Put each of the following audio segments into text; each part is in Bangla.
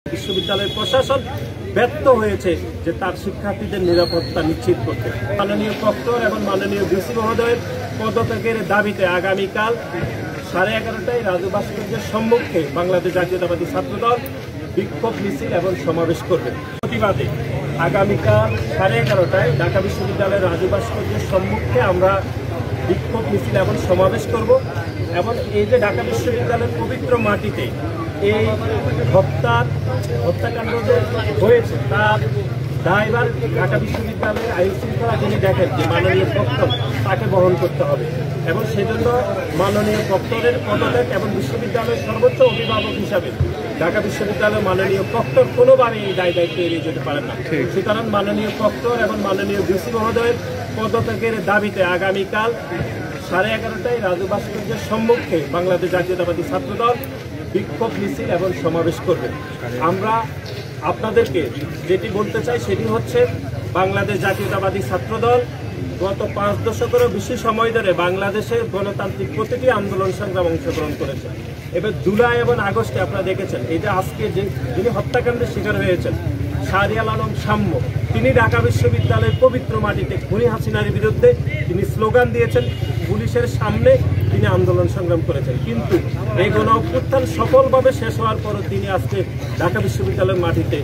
বিশ্ববিদ্যালয়ের প্রশাসন ব্যর্থ হয়েছে যে তার শিক্ষার্থীদের নিরাপত্তা নিশ্চিত করতে। মাননীয় প্রক্টর এবং মাননীয় ভিসি মহোদয়ের পদত্যাগের দাবিতে আগামীকাল 11:30টায় রাজু ভাস্কর্যের সম্মুখে বাংলাদেশ জাতীয়তাবাদী ছাত্রদল বিক্ষোভ মিছিল এবং সমাবেশ করবে। প্রতিবাদে আগামীকাল 11:30টায় ঢাকা বিশ্ববিদ্যালয়ের রাজু ভাস্কর্যের সম্মুখে আমরা বিক্ষোভ মিছিল এবং সমাবেশ করব এবং এই যে ঢাকা বিশ্ববিদ্যালয়ের পবিত্র মাটিতে এই হত্যাকাণ্ড যে হয়েছে তার দায়ভার ঢাকা বিশ্ববিদ্যালয়ের আইন শৃঙ্খলা যিনি দেখেন যে মাননীয় প্রক্টর তাকে বহন করতে হবে এবং সেজন্য মাননীয় প্রক্টরের পদত্যাগ এবং বিশ্ববিদ্যালয়ের সর্বোচ্চ অভিভাবক হিসাবে ঢাকা বিশ্ববিদ্যালয়ের মাননীয় প্রক্টর কোনোভাবেই এই দায়িত্ব এড়িয়ে যেতে পারেন না। সুতরাং মাননীয় প্রক্টর এবং মাননীয় ভিসি মহোদয়ের পদত্যাগের দাবিতে আগামীকাল 11:30টায় রাজু ভাস্কর্যের সম্মুখে বাংলাদেশ জাতীয়তাবাদী ছাত্রদল বিক্ষোভ মিছিল এবং সমাবেশ করবে। আমরা আপনাদেরকে যেটি বলতে চাই সেটি হচ্ছে বাংলাদেশ জাতীয়তাবাদী ছাত্রদল গত 5 দশকেরও বেশি সময় ধরে বাংলাদেশের গণতান্ত্রিক প্রতিটি আন্দোলন সংগ্রাম অংশগ্রহণ করেছে। এবার জুলাই এবং আগস্টে আপনারা দেখেছেন এই যে আজকে যিনি হত্যাকাণ্ডের শিকার হয়েছেন শাহরিয়ার আলম সাম্য, তিনি ঢাকা বিশ্ববিদ্যালয়ের পবিত্র মাটিতে খুনি হাসিনার বিরুদ্ধে তিনি স্লোগান দিয়েছেন, পুলিশের সামনে তিনি আন্দোলন সংগ্রাম করেছেন, কিন্তু এই গণ অভ্যুত্থান সফলভাবে শেষ হওয়ার পরও তিনি আজকে ঢাকা বিশ্ববিদ্যালয়ের মাটিতে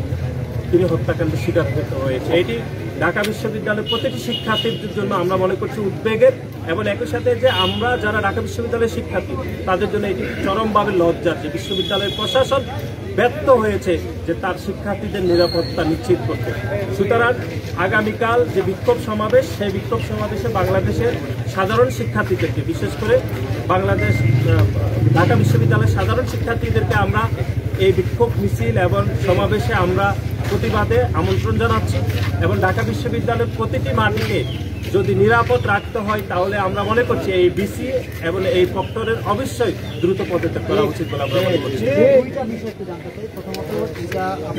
তিনি হত্যাকাণ্ডের শিকার হতে হয়েছে। এটি ঢাকা বিশ্ববিদ্যালয়ের প্রতিটি শিক্ষার্থীদের জন্য আমরা মনে করছি উদ্বেগের এবং একই সাথে যে আমরা যারা ঢাকা বিশ্ববিদ্যালয়ের শিক্ষার্থী তাদের জন্য এটি চরমভাবে লজ্জার যে বিশ্ববিদ্যালয়ের প্রশাসন ব্যর্থ হয়েছে যে তার শিক্ষার্থীদের নিরাপত্তা নিশ্চিত করতে। সুতরাং আগামীকাল যে বিক্ষোভ সমাবেশ সেই বিক্ষোভ সমাবেশে বাংলাদেশের সাধারণ শিক্ষার্থীদেরকে বিশেষ করে ঢাকা বিশ্ববিদ্যালয়ের সাধারণ শিক্ষার্থীদেরকে আমরা এই বিক্ষোভ মিছিল এবং সমাবেশে আমরা প্রতিবাদে আমন্ত্রণ জানাচ্ছি এবং ঢাকা বিশ্ববিদ্যালয়ের প্রতিটি মাটিকে যদি নিরাপদ রাখতে হয় তাহলে আমরা মনে করছি এই ভিসি এবং এই প্রক্টরের অবশ্যই দ্রুত পদত্যাগ করা উচিত বলে আমরা মনে করছি।